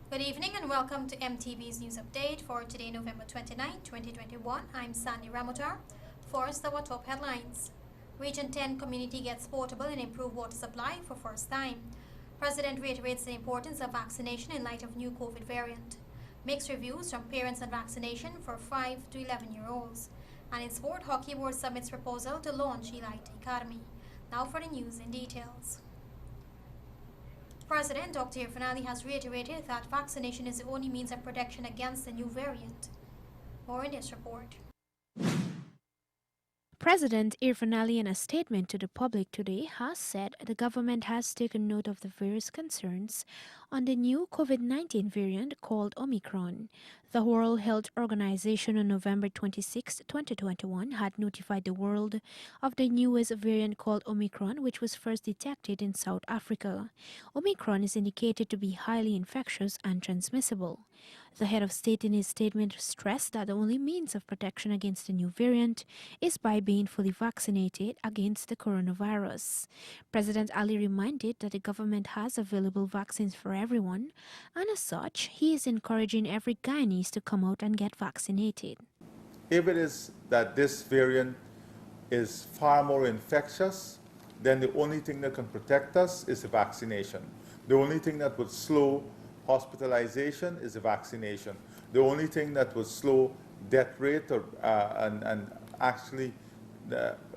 Good evening and welcome to MTV's News Update for today, November 29, 2021. I'm Sandy Ramotar. First, our top headlines. Region 10 community gets portable and improved water supply for first time. President reiterates the importance of vaccination in light of new COVID variant. Mixed reviews from parents on vaccination for 5 to 11-year-olds. And in sport, Hockey Board submits proposal to launch Elite Academy. Now for the news in details. President Dr. Irfaan Ali has reiterated that vaccination is the only means of protection against the new variant. More in this report. President Irfaan Ali, in a statement to the public today, has said the government has taken note of the various concerns on the new COVID-19 variant called Omicron. The World Health Organization on November 26, 2021 had notified the world of the newest variant called Omicron, which was first detected in South Africa. Omicron is indicated to be highly infectious and transmissible. The head of state in his statement stressed that the only means of protection against the new variant is by being fully vaccinated against the coronavirus. President Ali reminded that the government has available vaccines for everyone, and as such, he is encouraging every Guyanese to come out and get vaccinated. If it is that this variant is far more infectious, then the only thing that can protect us is the vaccination. The only thing that would slow hospitalization is the vaccination. The only thing that would slow death rate and actually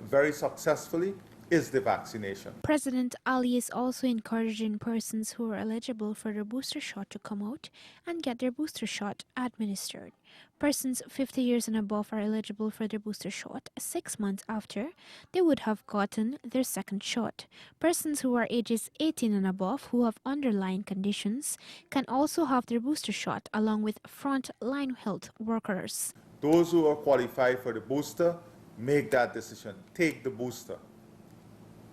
very successfully is the vaccination. President Ali is also encouraging persons who are eligible for their booster shot to come out and get their booster shot administered. Persons 50 years and above are eligible for their booster shot 6 months after they would have gotten their second shot. Persons who are ages 18 and above who have underlying conditions can also have their booster shot along with front-line health workers. Those who are qualified for the booster, make that decision. Take the booster.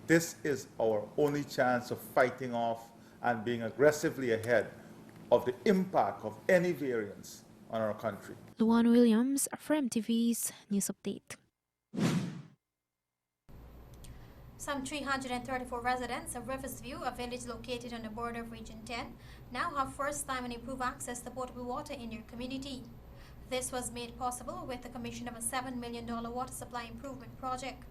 This is our only chance of fighting off and being aggressively ahead of the impact of any variants on our country. Luan Williams for MTV's News Update. Some 334 residents of Riversview, a village located on the border of Region 10, now have first-time and improved access to potable water in their community. This was made possible with the commission of a $7 million water supply improvement project.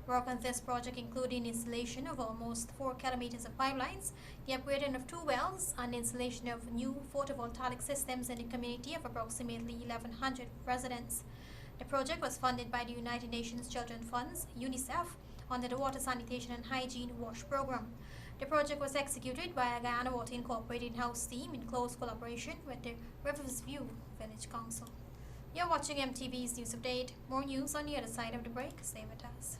Work on this project including installation of almost 4 kilometers of pipelines, the upgrading of 2 wells, and installation of new photovoltaic systems in the community of approximately 1,100 residents. The project was funded by the United Nations Children's Funds, UNICEF, under the Water Sanitation and Hygiene WASH program. The project was executed by a Guyana Water Incorporated in-house team in close collaboration with the Riversview Village Council. You're watching MTV's News Update. More news on the other side of the break. Stay with us.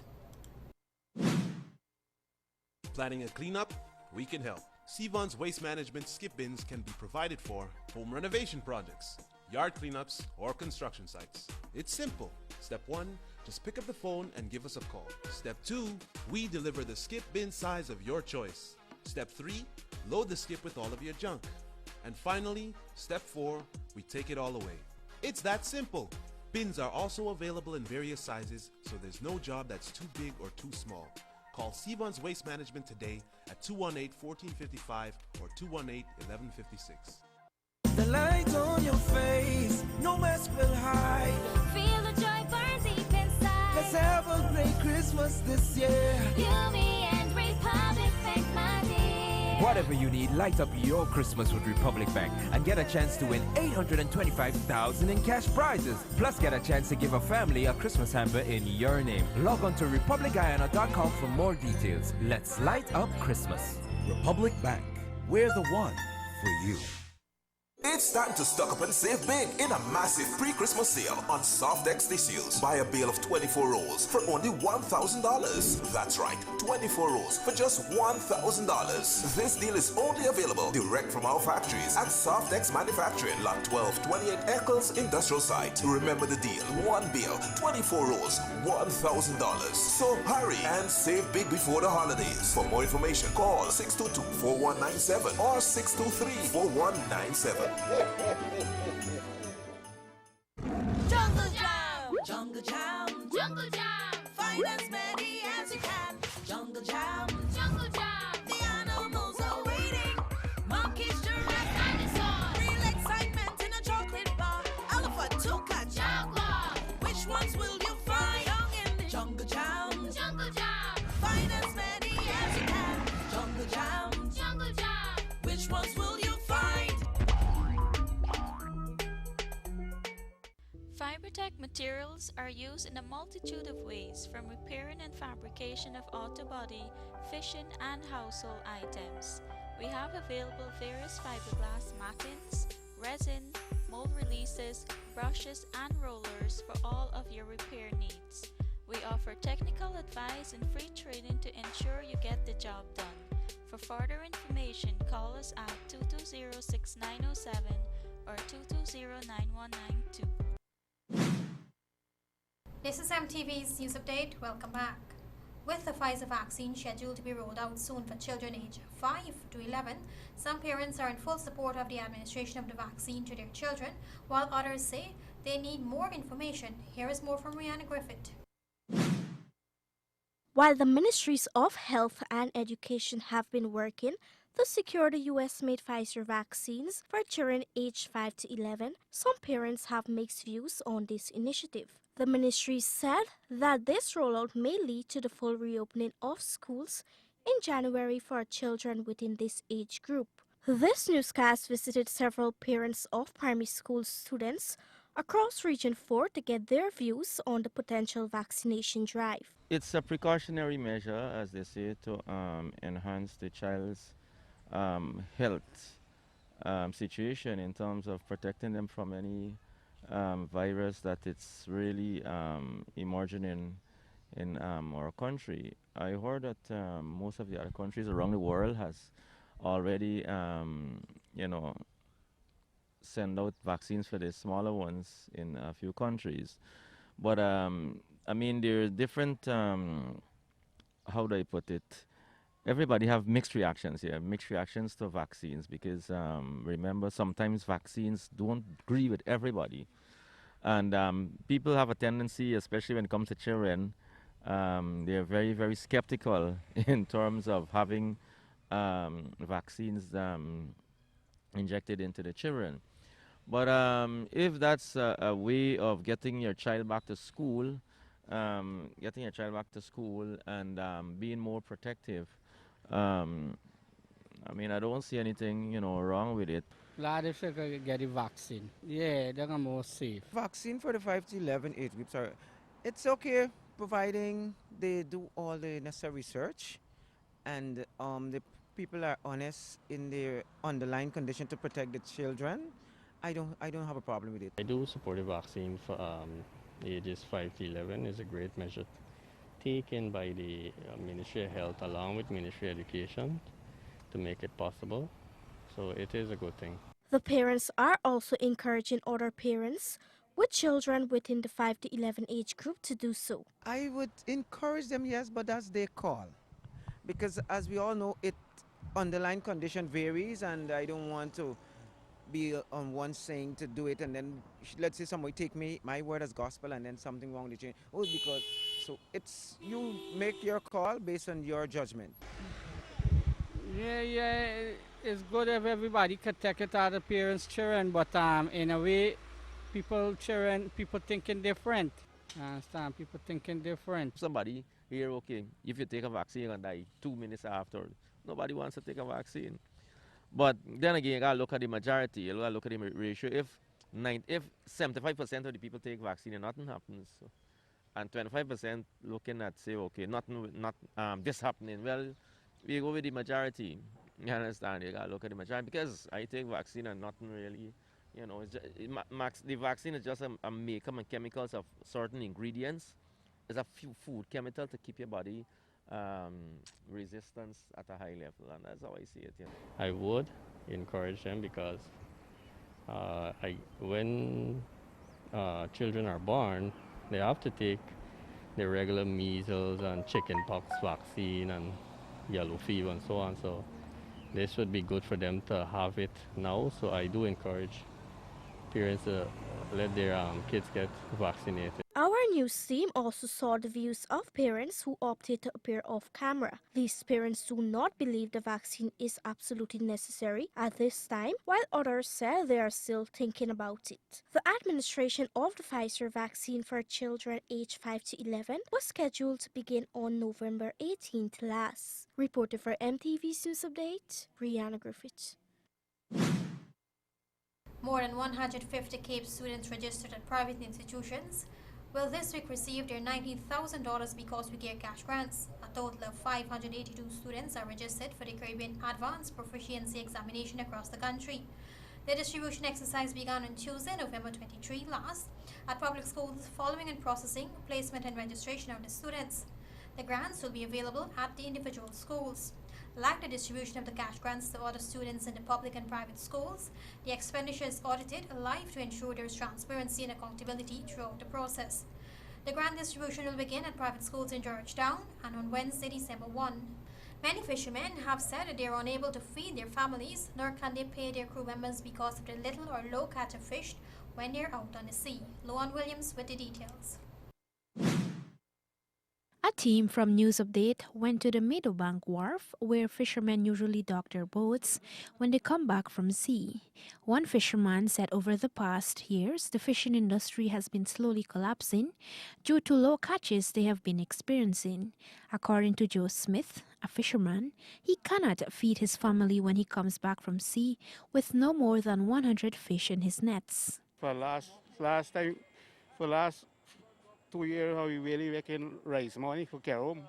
Planning a cleanup? We can help. Sevon's Waste Management skip bins can be provided for home renovation projects, yard cleanups, or construction sites. It's simple. Step 1, just pick up the phone and give us a call. Step 2, we deliver the skip bin size of your choice. Step 3, load the skip with all of your junk. And finally, step 4, we take it all away. It's that simple. Bins are also available in various sizes, so there's no job that's too big or too small. Call Sevon's Waste Management today at 218-1455 or 218-1156. The light on your face, no mask will hide. Feel the joy burn deep inside. Let's have a great Christmas this year. You, me, and Republic Bank, my dear. Whatever you need, light up your Christmas with Republic Bank and get a chance to win $825,000 in cash prizes. Plus, get a chance to give a family a Christmas hamper in your name. Log on to republicguyana.com for more details. Let's light up Christmas. Republic Bank. We're the one for you. It's time to stock up and save big in a massive pre-Christmas sale on Softex tissues. Buy a bale of 24 rolls for only $1,000. That's right, 24 rolls for just $1,000. This deal is only available direct from our factories at Softex Manufacturing, Lot 1228 Eccles Industrial Site. Remember the deal, one bale, 24 rolls, $1,000. So hurry and save big before the holidays. For more information, call 622-4197 or 623-4197. Jungle Jam, Jungle Jam, Jungle Jam, find as many as you can. Jungle Jam, Jungle Jam, the animals are waiting. Monkeys, giraffes, dinosaurs, real excitement in a chocolate bar. Elephant, toucan, jaguar, which ones will you find? Young in the Jungle Jam, Jungle Jam, find as many as you can. Jungle Jam, Jungle Jam, which ones will you find? Fibertech materials are used in a multitude of ways, from repairing and fabrication of auto body, fishing, and household items. We have available various fiberglass mattings, resin, mold releases, brushes, and rollers for all of your repair needs. We offer technical advice and free training to ensure you get the job done. For further information, call us at 220-6907 or 220-9192. This is MTV's News Update. Welcome back. With the Pfizer vaccine scheduled to be rolled out soon for children aged 5 to 11, some parents are in full support of the administration of the vaccine to their children, while others say they need more information. Here is more from Rihanna Griffith. While the Ministries of Health and Education have been working to secure the US-made Pfizer vaccines for children aged 5 to 11, some parents have mixed views on this initiative. The ministry said that this rollout may lead to the full reopening of schools in January for children within this age group. This newscast visited several parents of primary school students across Region 4 to get their views on the potential vaccination drive. It's a precautionary measure, as they say, to enhance the child's health situation in terms of protecting them from any virus that it's really emerging in our country. I heard that most of the other countries around the world has already, send out vaccines for the smaller ones in a few countries. But I mean, there are different, how do I put it? Everybody have mixed reactions here, mixed reactions to vaccines, because remember, sometimes vaccines don't agree with everybody. And people have a tendency, especially when it comes to children, they're very, very skeptical in terms of having vaccines injected into the children. But if that's a way of getting your child back to school, and being more protective, I mean, I don't see anything, wrong with it. Glad if you could get the vaccine. Yeah, they're more safe. Vaccine for the 5 to 11 age groups it's okay, providing they do all the necessary research and the people are honest in their underlying condition to protect the children. I don't have a problem with it. I do support the vaccine for ages 5 to 11. It's a great measure taken by the Ministry of Health along with Ministry of Education to make it possible. So it is a good thing. The parents are also encouraging other parents with children within the 5 to 11 age group to do so. I would encourage them, yes, but that's their call. Because as we all know, it underlying condition varies, and I don't want to be on one saying to do it and then let's say somebody take my word as gospel and then something wrong with change. Oh, because so it's you make your call based on your judgment. Yeah, it's good if everybody could take it out of parents' children, but in a way, people thinking different. Understand? People thinking different. Somebody here, okay, if you take a vaccine, you're gonna die 2 minutes after. Nobody wants to take a vaccine. But then again, you gotta look at the majority. You gotta look at the ratio. If 75% of the people take vaccine and nothing happens, so, and 25% looking at say, okay, this happening. Well, we go with the majority. You understand? You gotta look at the majority because I take vaccine and nothing really, it's just, the vaccine is just a makeup and chemicals of certain ingredients. It's a few food chemical to keep your body resistance at a high level, and that's how I see it. I would encourage them because when children are born, they have to take the regular measles and chickenpox vaccine and yellow fever and so on. So this would be good for them to have it now. So I do encourage parents to let their kids get vaccinated. Our news team also saw the views of parents who opted to appear off camera. These parents do not believe the vaccine is absolutely necessary at this time, while others said they are still thinking about it. The administration of the Pfizer vaccine for children aged 5 to 11 was scheduled to begin on November 18th last. Reporter for MTV's News Update, Brianna Griffith. More than 150 CAPE students registered at private institutions will this week receive their $19,000 Because We Care cash grants. A total of 582 students are registered for the Caribbean Advanced Proficiency Examination across the country. The distribution exercise began on Tuesday, November 23 last at public schools following and processing, placement and registration of the students. The grants will be available at the individual schools. Like the distribution of the cash grants to other students in the public and private schools, the expenditure is audited live to ensure there is transparency and accountability throughout the process. The grant distribution will begin at private schools in Georgetown and on Wednesday, December 1. Many fishermen have said that they are unable to feed their families, nor can they pay their crew members because of the little or low catch of fish when they are out on the sea. Luan Williams with the details. A team from News Update went to the Meadowbank Wharf, where fishermen usually dock their boats when they come back from sea. One fisherman said over the past years, the fishing industry has been slowly collapsing due to low catches they have been experiencing. According to Joe Smith, a fisherman, he cannot feed his family when he comes back from sea with no more than 100 fish in his nets. For last 2 years, how we really making raise money for care home.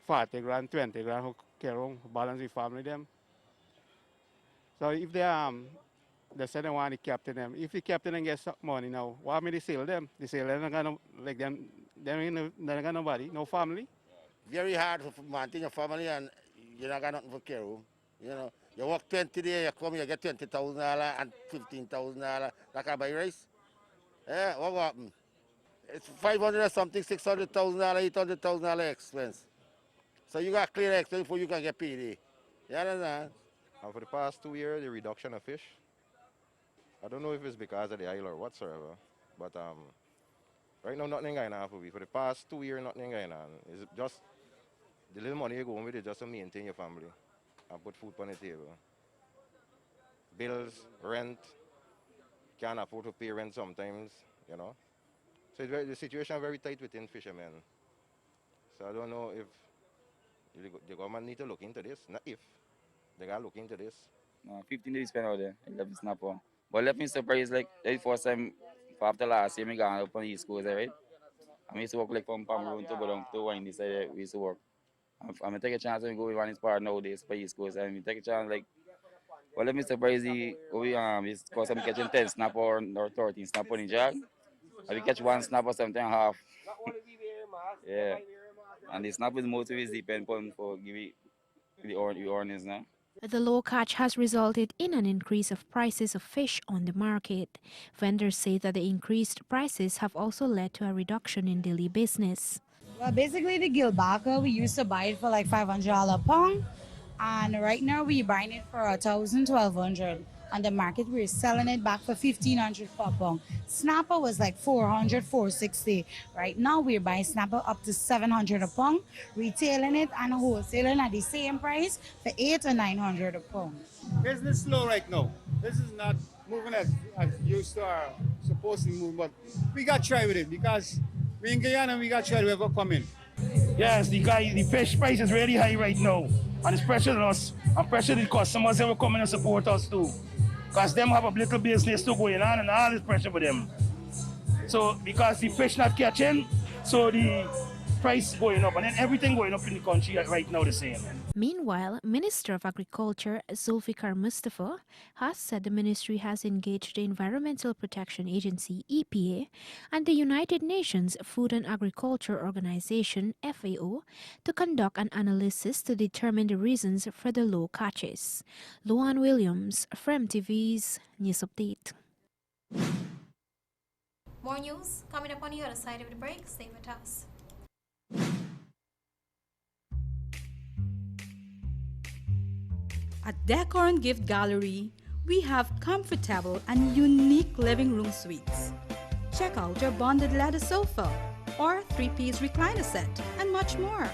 40 grand, 20 grand for care home, balance the family them. So if they say they want the captain them. If the captain gets money now, why me they sell them? They sell them, not gonna, like them not got nobody, no family. Very hard to maintain your family and you not got nothing for care home. You work 20 days, you come, you get $20,000 and $15,000. That can buy rice. Yeah, what happened? It's 500 or something, $600,000, $800,000 expense. So you got to clear expense before you can get paid. You understand? And for the past 2 years, the reduction of fish, I don't know if it's because of the oil or whatsoever, but right now nothing going on for me. For the past 2 years, nothing going on. It's just the little money you go home with it just to maintain your family and put food on the table. Bills, rent, can't afford to pay rent sometimes, So the situation is very tight within fishermen. So I don't know if the government need to look into this. Not if. They got to look into this. No, 15 days spent out there. 11 snapper. But left me surprised, like, the first time after last year, I gone up on the East Coast, right? I used to work like from Cameroon to go down to Wine, this side we used to work. I'm going to take a chance and go with one of his part nowadays for East Coast. And take a chance, like, well, let me surprise you, because I'm catching 10 snapper or 13 snapper in the jug. I will catch one snapper sometimes half. Yeah. And the snapper is mostly depend upon for give it the earnings now. The low catch has resulted in an increase of prices of fish on the market. Vendors say that the increased prices have also led to a reduction in daily business. Well, basically the gilbaca, we used to buy it for like $500 a pound, and right now we're buying it for $1,000, $1,200. On the market, we're selling it back for $1,500 per pound. Snapper was like $400, $460. Right now, we're buying snapper up to $700 a pound, retailing it and wholesaling at the same price for $800 or $900 a pound. Business slow right now. This is not moving as used to our supposed to move, but we got to try with it because we in Guyana, we got to try to overcome it. Yes, the fish price is really high right now, and it's pressuring us and pressuring the customers that will come in and support us too. Because them have a little business too going on and all this pressure for them. So because the fish not catching, so the price going up, and then everything going up in the country right now the same. Meanwhile, Minister of Agriculture Zulfikar Mustafa has said the ministry has engaged the Environmental Protection Agency (EPA) and the United Nations Food and Agriculture Organization (FAO) to conduct an analysis to determine the reasons for the low catches. Luan Williams, Frem TV's News Update. More news coming up on the other side of the break. Stay with us. At Decor and Gift Gallery, we have comfortable and unique living room suites. Check out our bonded leather sofa or three-piece recliner set and much more.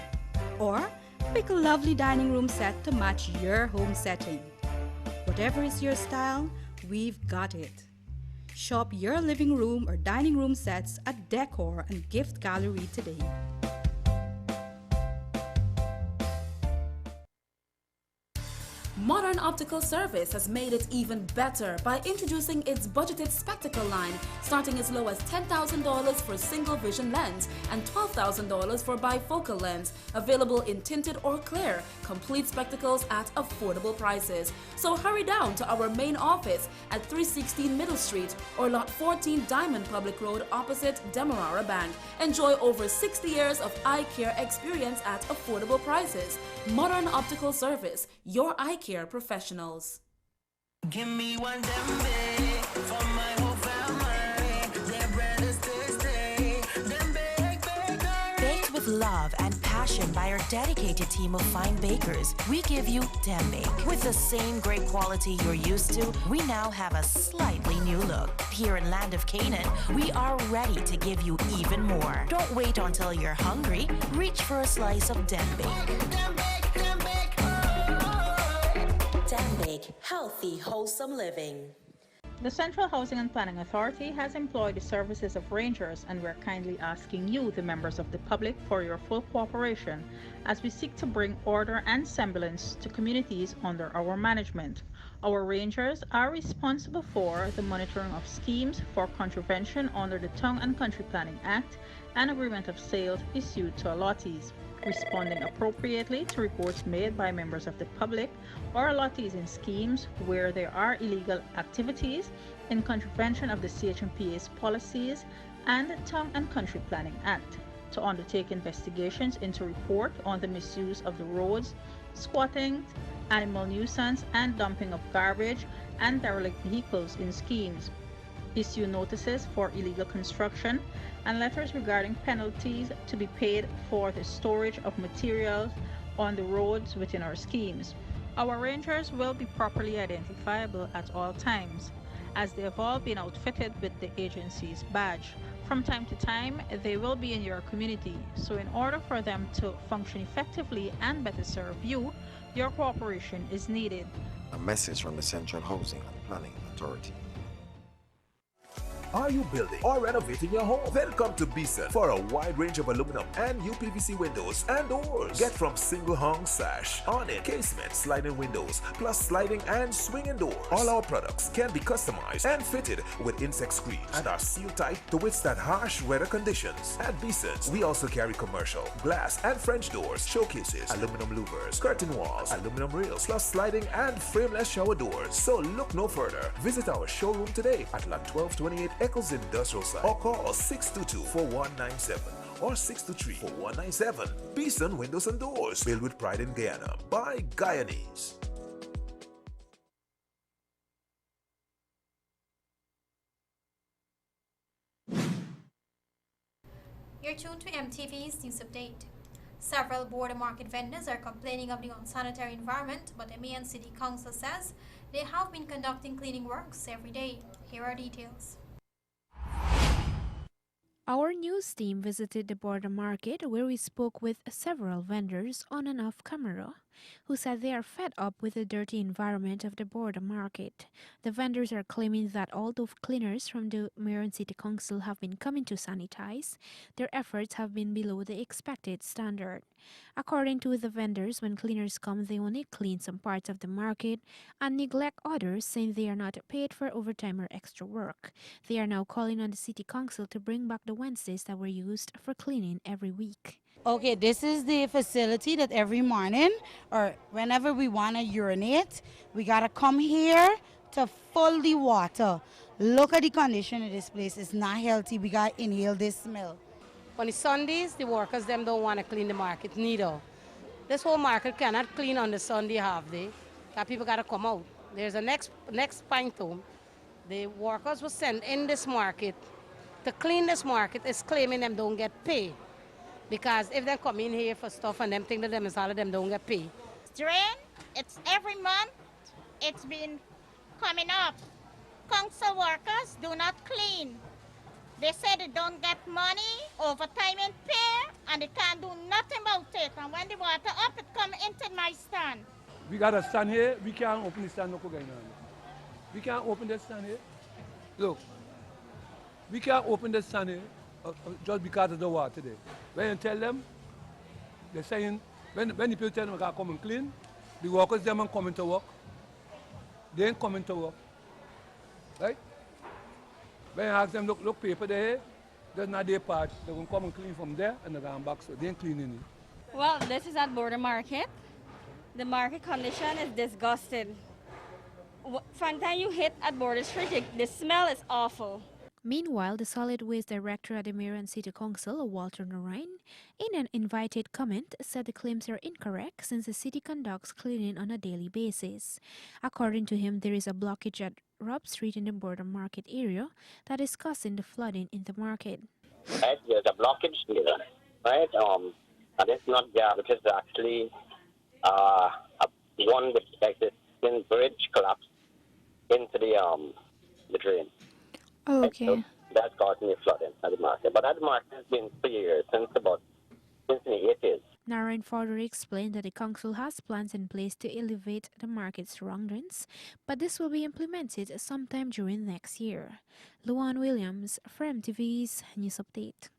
Or pick a lovely dining room set to match your home setting. Whatever is your style, we've got it. Shop your living room or dining room sets at Decor and Gift Gallery today. Modern Optical Service has made it even better by introducing its budgeted spectacle line, starting as low as $10,000 for single vision lens and $12,000 for bifocal lens, available in tinted or clear, complete spectacles at affordable prices. So hurry down to our main office at 316 Middle Street or Lot 14 Diamond Public Road opposite Demerara Bank. Enjoy over 60 years of eye care experience at affordable prices. Modern Optical Service, your eye care professionals. Give me one dembe for my whole family. Their bread is tasty. Baked with love and passion by our dedicated team of fine bakers, we give you Dembake. With the same great quality you're used to, we now have a slightly new look. Here in Land of Canaan, we are ready to give you even more. Don't wait until you're hungry. Reach for a slice of Dembake. Dembake, healthy, wholesome living. The Central Housing and Planning Authority has employed the services of rangers, and we're kindly asking you, the members of the public, for your full cooperation as we seek to bring order and semblance to communities under our management. Our rangers are responsible for the monitoring of schemes for contravention under the Town and Country Planning Act and agreement of sales issued to allottees, responding appropriately to reports made by members of the public or allottees in schemes where there are illegal activities in contravention of the CHMPA's policies and the Town and Country Planning Act, to undertake investigations into report on the misuse of the roads, squatting, animal nuisance and dumping of garbage and derelict vehicles in schemes, issue notices for illegal construction and letters regarding penalties to be paid for the storage of materials on the roads within our schemes. Our rangers will be properly identifiable at all times, as they have all been outfitted with the agency's badge. From time to time, they will be in your community, so in order for them to function effectively and better serve you, your cooperation is needed. A message from the Central Housing and Planning Authority. Are you building or renovating your home? Then come to Beeson for a wide range of aluminum and UPVC windows and doors. Get from single hung sash, awning, casement, sliding windows, plus sliding and swinging doors. All our products can be customized and fitted with insect screens and are sealed tight to withstand harsh weather conditions. At Beeson's, we also carry commercial, glass and French doors, showcases, aluminum louvers, curtain walls, aluminum rails, plus sliding and frameless shower doors. So look no further. Visit our showroom today at Lot 1228 Eccles Industrial Site or call 622-4197 or 623-4197. Beeson Windows and Doors, built with pride in Guyana by Guyanese. You're tuned to MTV's News Update. Several border market vendors are complaining of the unsanitary environment, but MAN City Council says they have been conducting cleaning works every day. Here are details. Our news team visited the border market where we spoke with several vendors on and off camera who said they are fed up with the dirty environment of the border market. The vendors are claiming that although cleaners from the Marion City Council have been coming to sanitize, their efforts have been below the expected standard. According to the vendors, when cleaners come, they only clean some parts of the market and neglect others, saying they are not paid for overtime or extra work. They are now calling on the City Council to bring back the Wednesdays that were used for cleaning every week. Okay, this is the facility that every morning or whenever we want to urinate, we got to come here to fill the water. Look at the condition of this place. It's not healthy. We got to inhale this smell. On the Sundays, the workers them don't want to clean the market neither. This whole market cannot clean on the Sunday half day. That people got to come out. There's a next pint home. The workers were sent in this market to clean this market. Is claiming them don't get paid. Because if they come in here for stuff and them think that them is all of them don't get paid. Drain, it's every month, it's been coming up. Council workers do not clean. They say they don't get money, overtime and pay, and they can't do nothing about it. And when the water up, it come into my stand. We got a stand here, we can't open the stand. We can't open the stand here. Look, we can't open the stand here just because of the water there. When you tell them, they're saying, when the people tell them they come and clean, the workers them ain't coming to work. They ain't coming to work. Right? When you ask them, look paper there, that's not their part. They're going to come and clean from there and they're going back, so they ain't cleaning it. Well, this is at Border Market. The market condition is disgusting. From the time you hit at Border Street, the smell is awful. Meanwhile, the Solid Waste Director at the Marion City Council, Walter Norine, in an invited comment, said the claims are incorrect since the city conducts cleaning on a daily basis. According to him, there is a blockage at Rob Street in the Border Market area that is causing the flooding in the market. Right, there's a blockage there, right? And it's not there because actually one expected bridge collapsed into the drain. Okay. So that's causing the flooding at the market. But that market has been for years, since the 80s. Narayan further explained that the council has plans in place to elevate the market's surroundings, but this will be implemented sometime during next year. Luan Williams, from TV's News Update.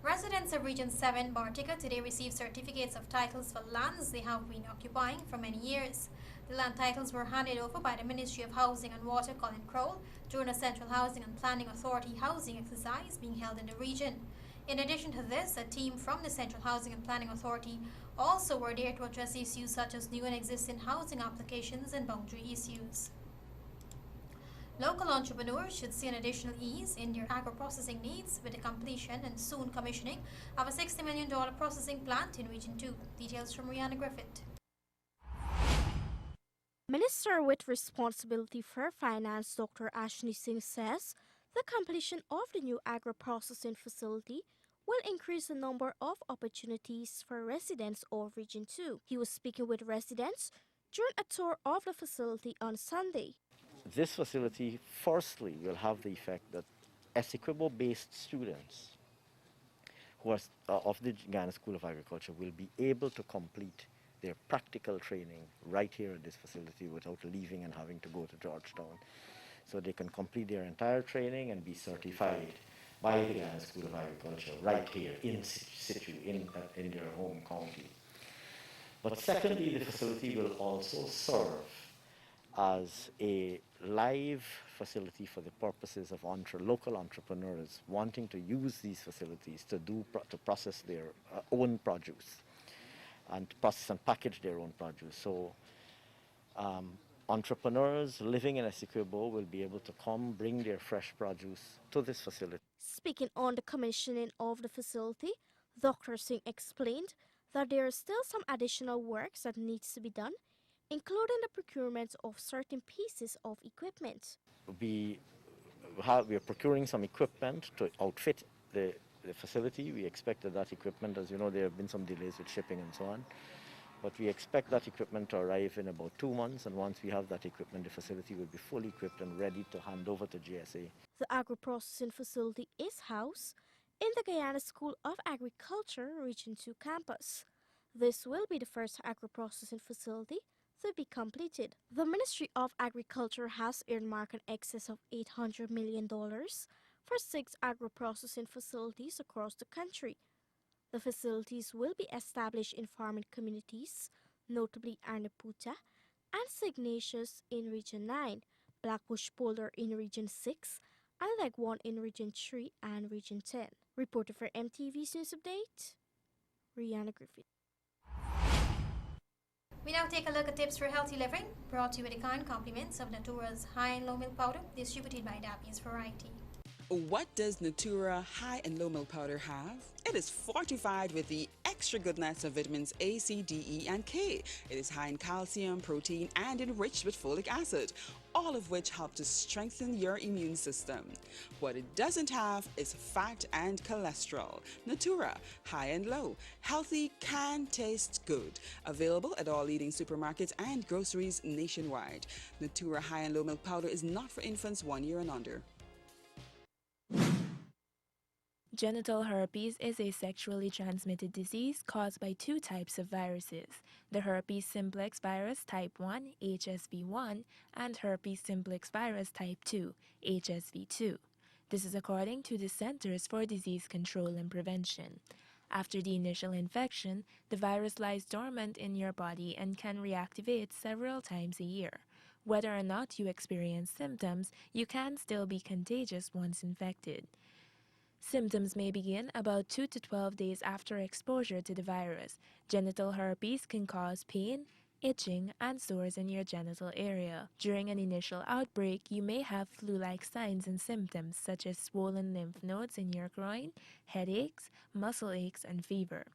Residents of Region 7, Bartica, today received certificates of titles for lands they have been occupying for many years. The land titles were handed over by the Ministry of Housing and Water, Colin Crowell, during a Central Housing and Planning Authority housing exercise being held in the region. In addition to this, a team from the Central Housing and Planning Authority also were there to address issues such as new and existing housing applications and boundary issues. Local entrepreneurs should see an additional ease in their agro-processing needs with the completion and soon commissioning of a $60 million processing plant in Region 2. Details from Rihanna Griffith. Minister with responsibility for finance, Dr. Ashni Singh, says the completion of the new agro-processing facility will increase the number of opportunities for residents of Region 2. He was speaking with residents during a tour of the facility on Sunday. This facility, firstly, will have the effect that Essequibo-based students who are of the Ghana School of Agriculture will be able to complete their practical training right here at this facility without leaving and having to go to Georgetown. So they can complete their entire training and be certified by the Ghana School of Agriculture right here in situ, in their home county. But secondly, the facility will also serve as a live facility for the purposes of local entrepreneurs wanting to use these facilities to process their own produce and to process and package their own produce. So entrepreneurs living in Essequibo will be able to come bring their fresh produce to this facility. Speaking on the commissioning of the facility, Dr. Singh explained that there are still some additional works that needs to be done, including the procurement of certain pieces of equipment. We are procuring some equipment to outfit the facility. We expect that equipment, as you know, there have been some delays with shipping and so on, but we expect that equipment to arrive in about 2 months, and once we have that equipment, the facility will be fully equipped and ready to hand over to GSA. The agro-processing facility is housed in the Guyana School of Agriculture Region 2 campus. This will be the first agro-processing facility to be completed. The Ministry of Agriculture has earmarked an excess of $800 million for 6 agro-processing facilities across the country. The facilities will be established in farming communities, notably Arnaputa and Signatius in Region 9, Blackbush Boulder in Region 6, and Legwan in Region 3 and Region 10. Reporter for MTV's News Update, Rihanna Griffith. We now take a look at tips for healthy living, brought to you with the kind compliments of Natura's high and low milk powder, distributed by Davies Variety. What does Natura High and Low Milk Powder have? It is fortified with the extra goodness of vitamins A, C, D, E, and K. It is high in calcium, protein, and enriched with folic acid, all of which help to strengthen your immune system. What it doesn't have is fat and cholesterol. Natura High and Low. Healthy can taste good. Available at all leading supermarkets and groceries nationwide. Natura High and Low Milk Powder is not for infants 1 year and under. Genital herpes is a sexually transmitted disease caused by two types of viruses, the herpes simplex virus type 1, HSV1, and herpes simplex virus type 2, HSV2. This is according to the Centers for Disease Control and Prevention. After the initial infection, the virus lies dormant in your body and can reactivate several times a year. Whether or not you experience symptoms, you can still be contagious once infected. Symptoms may begin about 2 to 12 days after exposure to the virus. Genital herpes can cause pain, itching, and sores in your genital area. During an initial outbreak, you may have flu-like signs and symptoms such as swollen lymph nodes in your groin, headaches, muscle aches, and fever.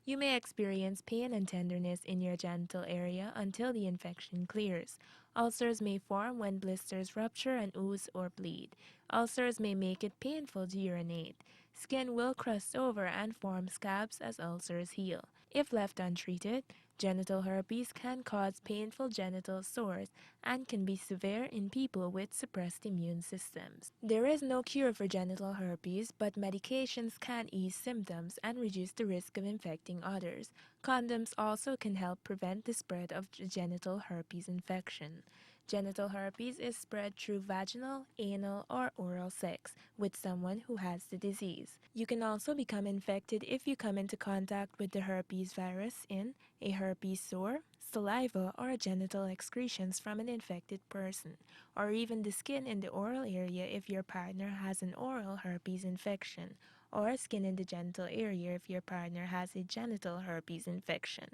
You may experience pain and tenderness in your genital area until the infection clears. Ulcers may form when blisters rupture and ooze or bleed. Ulcers may make it painful to urinate. Skin will crust over and form scabs as ulcers heal. If left untreated, genital herpes can cause painful genital sores and can be severe in people with suppressed immune systems. There is no cure for genital herpes, but medications can ease symptoms and reduce the risk of infecting others. Condoms also can help prevent the spread of genital herpes infection. Genital herpes is spread through vaginal, anal, or oral sex with someone who has the disease. You can also become infected if you come into contact with the herpes virus in a herpes sore, saliva, or genital excretions from an infected person, or even the skin in the oral area if your partner has an oral herpes infection, or skin in the genital area if your partner has a genital herpes infection.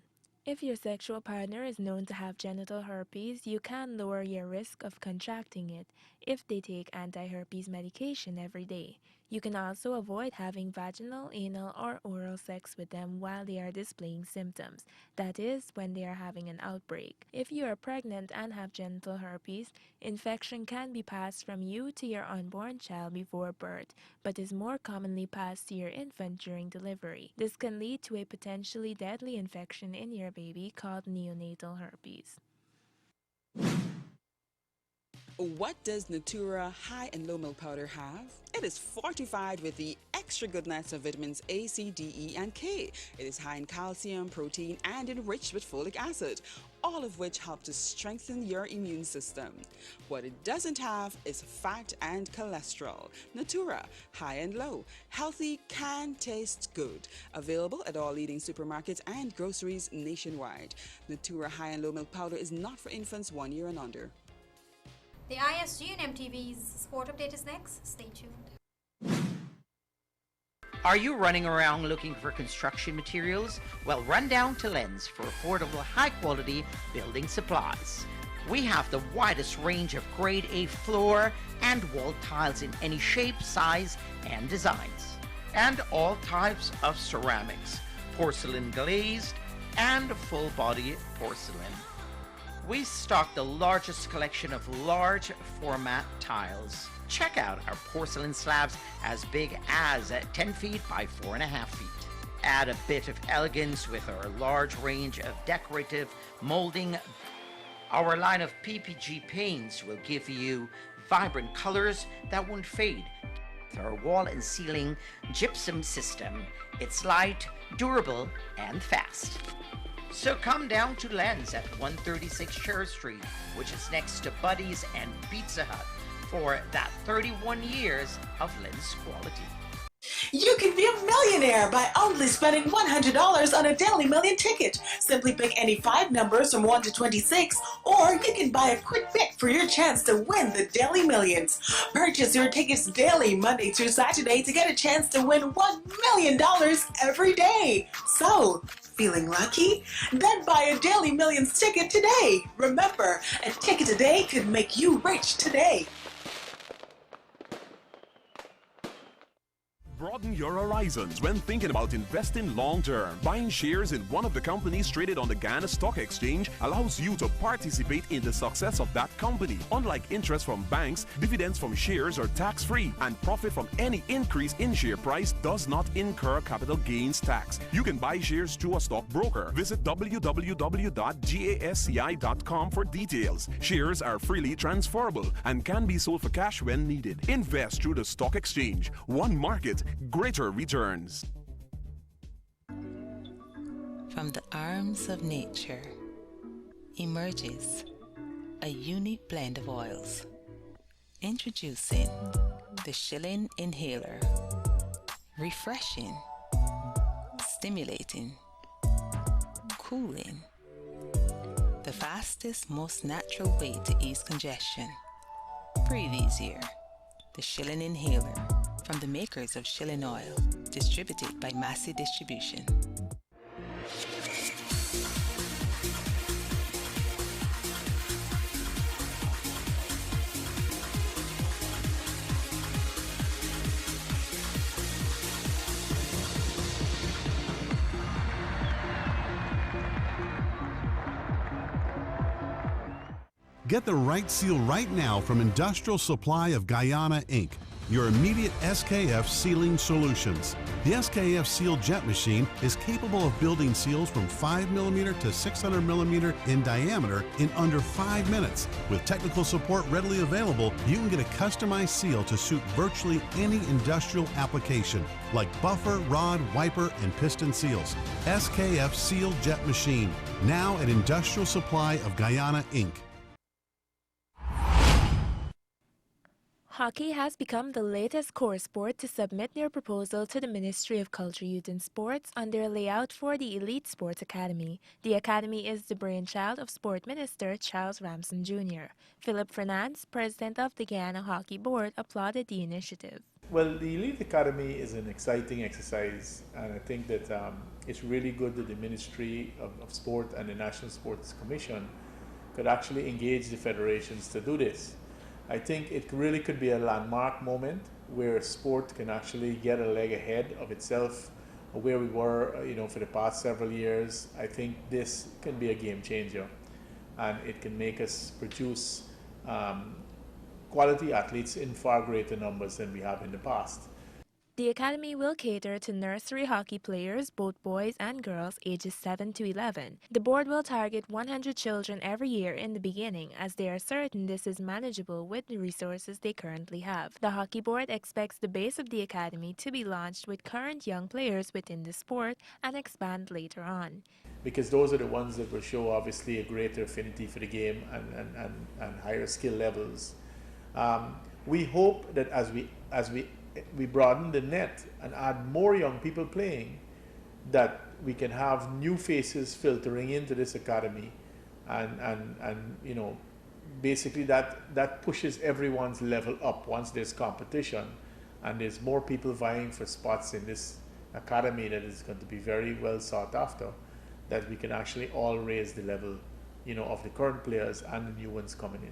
If your sexual partner is known to have genital herpes, you can lower your risk of contracting it if they take anti-herpes medication every day. You can also avoid having vaginal, anal, or oral sex with them while they are displaying symptoms, that is, when they are having an outbreak. If you are pregnant and have genital herpes, infection can be passed from you to your unborn child before birth, but is more commonly passed to your infant during delivery. This can lead to a potentially deadly infection in your baby called neonatal herpes. What does Natura High and Low Milk Powder have? It is fortified with the extra goodness of vitamins A, C, D, E, and K. It is high in calcium, protein, and enriched with folic acid, all of which help to strengthen your immune system. What it doesn't have is fat and cholesterol. Natura High and Low. Healthy can taste good. Available at all leading supermarkets and groceries nationwide. Natura High and Low Milk Powder is not for infants 1 year and under. The ISG and MTV's Sport Update is next. Stay tuned. Are you running around looking for construction materials? Well, run down to Lens for affordable, high-quality building supplies. We have the widest range of grade A floor and wall tiles in any shape, size, and designs. And all types of ceramics, porcelain glazed, and full-body porcelain. We stock the largest collection of large format tiles. Check out our porcelain slabs as big as 10 feet by 4.5 feet. Add a bit of elegance with our large range of decorative molding. Our line of PPG paints will give you vibrant colors that won't fade. With our wall and ceiling gypsum system, it's light, durable, and fast. So come down to Lens at 136 Sher Street, which is next to Buddy's and Pizza Hut, for that 31 years of Lens quality. You can be a millionaire by only spending $100 on a Daily Million ticket. Simply pick any 5 numbers from 1 to 26, or you can buy a quick pick for your chance to win the Daily Millions. Purchase your tickets daily, Monday through Saturday, to get a chance to win $1 million every day. So, feeling lucky? Then buy a Daily Millions ticket today. Remember, a ticket today could make you rich today. Broaden your horizons when thinking about investing long-term. Buying shares in one of the companies traded on the Ghana Stock Exchange allows you to participate in the success of that company. Unlike interest from banks, dividends from shares are tax-free, and profit from any increase in share price does not incur capital gains tax. You can buy shares through a stockbroker. Visit www.gasci.com for details. Shares are freely transferable and can be sold for cash when needed. Invest through the stock exchange. One market, greater returns. From the arms of nature emerges a unique blend of oils. Introducing the Shilling Inhaler. Refreshing, stimulating, cooling. The fastest, most natural way to ease congestion. Breathe easier. The Shilling Inhaler. From the makers of Shilling Oil, distributed by Massey Distribution. Get the right seal right now from Industrial Supply of Guyana, Inc., your immediate SKF sealing solutions. The SKF Seal Jet Machine is capable of building seals from 5mm to 600mm in diameter in under 5 minutes. With technical support readily available, you can get a customized seal to suit virtually any industrial application, like buffer, rod, wiper, and piston seals. SKF Seal Jet Machine, now at Industrial Supply of Guyana, Inc. Hockey has become the latest core sport to submit their proposal to the Ministry of Culture, Youth and Sports on their layout for the Elite Sports Academy. The academy is the brainchild of Sport Minister Charles Ramson Jr. Philip Fernandes, president of the Guyana Hockey Board, applauded the initiative. Well, the Elite Academy is an exciting exercise, and I think that it's really good that the Ministry of Sport and the National Sports Commission could actually engage the federations to do this. I think it really could be a landmark moment where sport can actually get a leg ahead of itself, where we were, for the past several years. I think this can be a game changer, and it can make us produce quality athletes in far greater numbers than we have in the past. The academy will cater to nursery hockey players, both boys and girls, ages 7 to 11. The board will target 100 children every year in the beginning, as they are certain this is manageable with the resources they currently have. The hockey board expects the base of the academy to be launched with current young players within the sport and expand later on. Because those are the ones that will show obviously a greater affinity for the game and higher skill levels. We hope that as we broaden the net and add more young people playing, that we can have new faces filtering into this academy, and basically that pushes everyone's level up once there's competition and there's more people vying for spots in this academy that is going to be very well sought after, that we can actually all raise the level of the current players and the new ones coming in.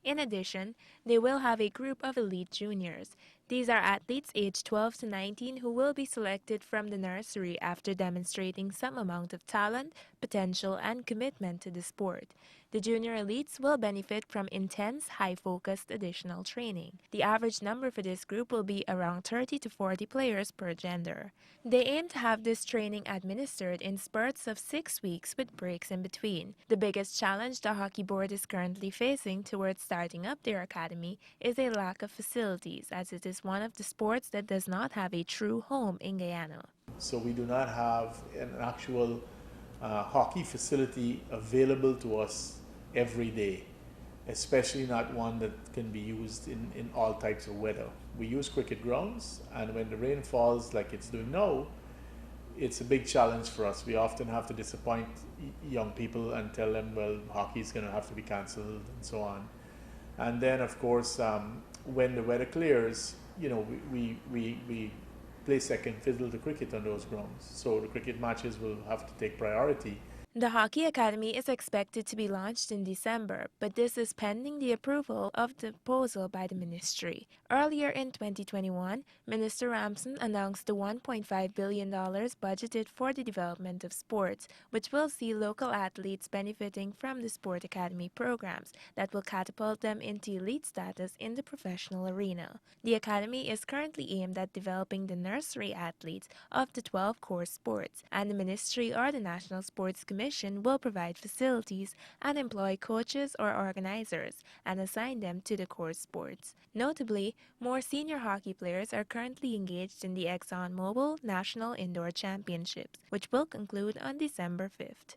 In addition, they will have a group of elite juniors. These are athletes aged 12 to 19 who will be selected from the nursery after demonstrating some amount of talent, potential, and commitment to the sport. The junior elites will benefit from intense, high-focused additional training. The average number for this group will be around 30 to 40 players per gender. They aim to have this training administered in spurts of 6 weeks with breaks in between. The biggest challenge the hockey board is currently facing towards starting up their academy is a lack of facilities, as it is one of the sports that does not have a true home in Guyana. So we do not have an actual hockey facility available to us every day. especially not one that can be used in all types of weather. We use cricket grounds, and when the rain falls like it's doing now, it's a big challenge for us. We often have to disappoint young people and tell them, well, hockey is going to have to be cancelled and so on. And then, of course, when the weather clears, you know, we play second fiddle to cricket on those grounds. So the cricket matches will have to take priority. The Hockey Academy is expected to be launched in December, but this is pending the approval of the proposal by the ministry. Earlier in 2021, Minister Ramson announced the $1.5 billion budgeted for the development of sports, which will see local athletes benefiting from the Sport Academy programs that will catapult them into elite status in the professional arena. The academy is currently aimed at developing the nursery athletes of the 12 core sports, and the ministry or the National Sports Commission will provide facilities and employ coaches or organizers and assign them to the core sports. Notably, more senior hockey players are currently engaged in the ExxonMobil National Indoor Championships, which will conclude on December 5th.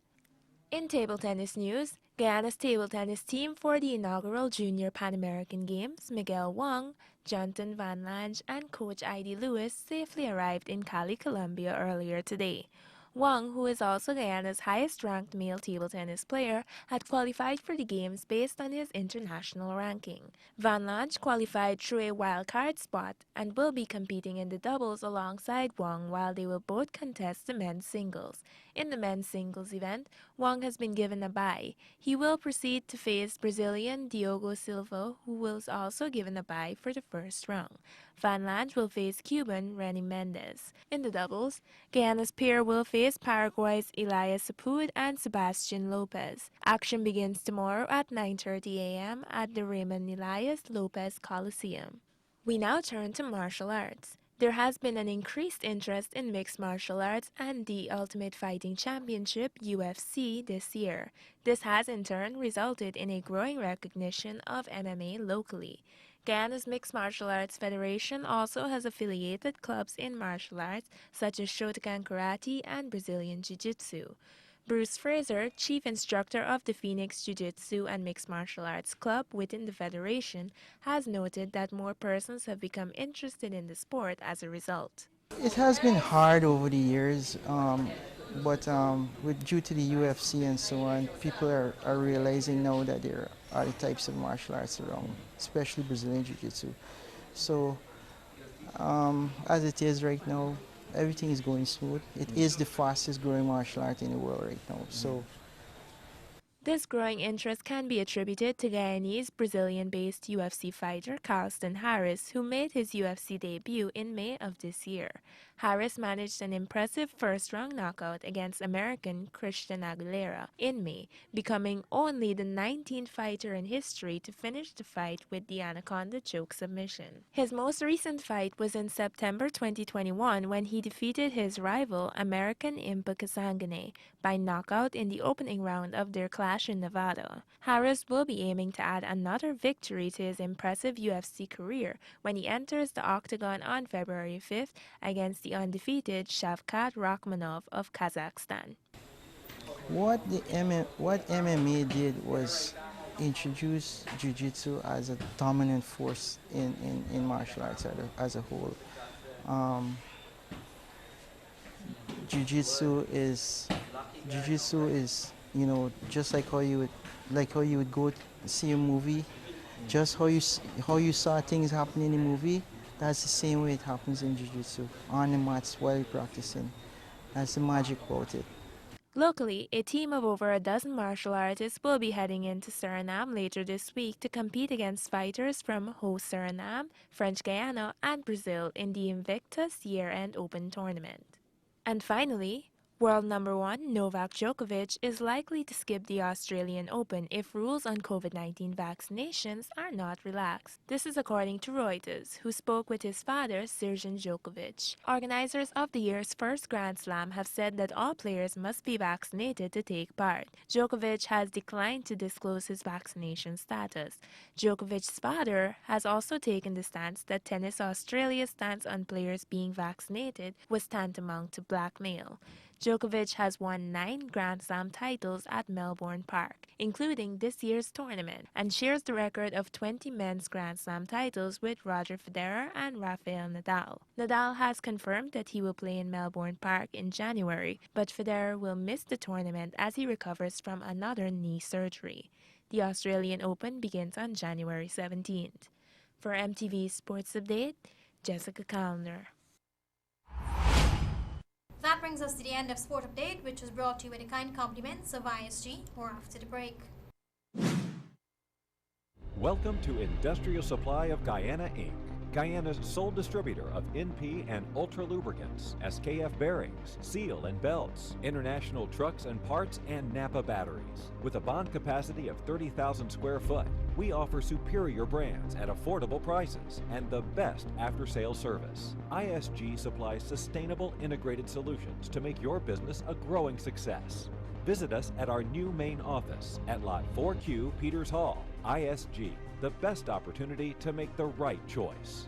In table tennis news, Guyana's table tennis team for the inaugural Junior Pan American Games, Miguel Wang, Jonathan Van Lange, and coach Heidi Lewis safely arrived in Cali, Colombia earlier today. Wang, who is also Guyana's highest-ranked male table tennis player, had qualified for the games based on his international ranking. Van Lange qualified through a wildcard spot and will be competing in the doubles alongside Wang while they will both contest the men's singles. In the men's singles event, Wang has been given a bye. He will proceed to face Brazilian Diogo Silva, who was also given a bye for the first round. Van Lange will face Cuban Reni Mendez. In the doubles, Guyana's pair will face Paraguay's Elias Sapud and Sebastian Lopez. Action begins tomorrow at 9:30 a.m. at the Raymond Elias Lopez Coliseum. We now turn to martial arts. There has been an increased interest in mixed martial arts and the Ultimate Fighting Championship UFC this year. This has in turn resulted in a growing recognition of MMA locally. Guyana's Mixed Martial Arts Federation also has affiliated clubs in martial arts such as Shotokan Karate and Brazilian Jiu-Jitsu. Bruce Fraser, chief instructor of the Phoenix Jiu-Jitsu and Mixed Martial Arts Club within the federation, has noted that more persons have become interested in the sport as a result. It has been hard over the years, but due to the UFC and so on, people are realizing now that there are other types of martial arts around, especially Brazilian Jiu-Jitsu. So as it is right now, everything is going smooth. It is the fastest growing martial art in the world right now. So this growing interest can be attributed to Guyanese Brazilian-based UFC fighter Carlston Harris, who made his UFC debut in May of this year. Harris managed an impressive first-round knockout against American Christian Aguilera in May, becoming only the 19th fighter in history to finish the fight with the Anaconda choke submission. His most recent fight was in September 2021 when he defeated his rival American Impa Kasanganay by knockout in the opening round of their clash in Nevada. Harris will be aiming to add another victory to his impressive UFC career when he enters the octagon on February 5th against the undefeated Shavkat Rakhmonov of Kazakhstan. What MMA did was introduce Jiu-Jitsu as a dominant force in martial arts as a whole. Jiu-Jitsu is, you know, just like how you would go see a movie, just how you saw things happen in a movie. That's the same way it happens in Jiu-Jitsu, on the mats while you're practicing. That's the magic about it. Locally, a team of over a dozen martial artists will be heading into Suriname later this week to compete against fighters from host Suriname, French Guiana, and Brazil in the Invictus Year-End Open Tournament. And finally, world number one Novak Djokovic is likely to skip the Australian Open if rules on COVID-19 vaccinations are not relaxed. This is according to Reuters, who spoke with his father, Srdjan Djokovic. Organizers of the year's first Grand Slam have said that all players must be vaccinated to take part. Djokovic has declined to disclose his vaccination status. Djokovic's father has also taken the stance that Tennis Australia's stance on players being vaccinated was tantamount to blackmail. Djokovic has won 9 Grand Slam titles at Melbourne Park, including this year's tournament, and shares the record of 20 men's Grand Slam titles with Roger Federer and Rafael Nadal. Nadal has confirmed that he will play in Melbourne Park in January, but Federer will miss the tournament as he recovers from another knee surgery. The Australian Open begins on January 17th. For MTV Sports Update, Jessica Callner. That brings us to the end of Sport Update, which was brought to you with the kind compliments of ISG. More after the break. Welcome to Industrial Supply of Guyana, Inc., Guyana's sole distributor of NP and Ultra lubricants, SKF bearings, seal and belts, international trucks and parts, and Napa batteries. With a bond capacity of 30,000 square foot, we offer superior brands at affordable prices and the best after-sales service. ISG supplies sustainable integrated solutions to make your business a growing success. Visit us at our new main office at Lot 4Q Peters Hall. ISG, the best opportunity to make the right choice.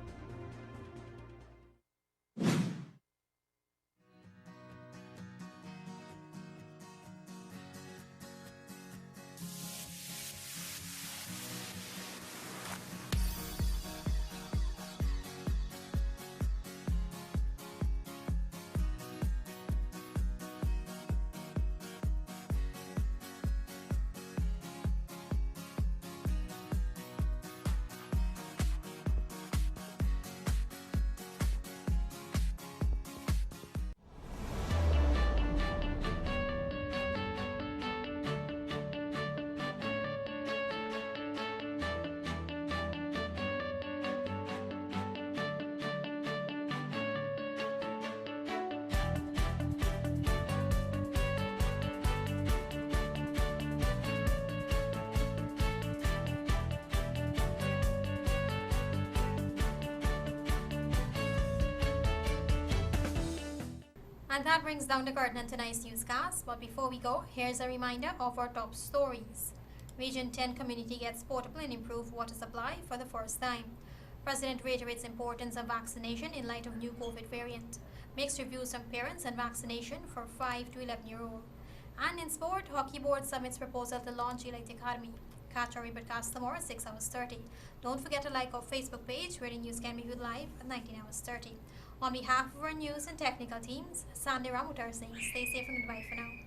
And that brings down the curtain on tonight's newscast. But before we go, here's a reminder of our top stories. Region 10 community gets portable and improved water supply for the first time. President reiterates importance of vaccination in light of new COVID variant. Mixed reviews from parents on vaccination for 5 to 11-year-old. And in sport, Hockey Board submits proposal to launch Elite Academy. Catch our rebroadcast tomorrow at 6:30. Don't forget to like our Facebook page where the news can be viewed live at 19:30. On behalf of our news and technical teams, Sandy Ramutar saying stay safe and goodbye for now.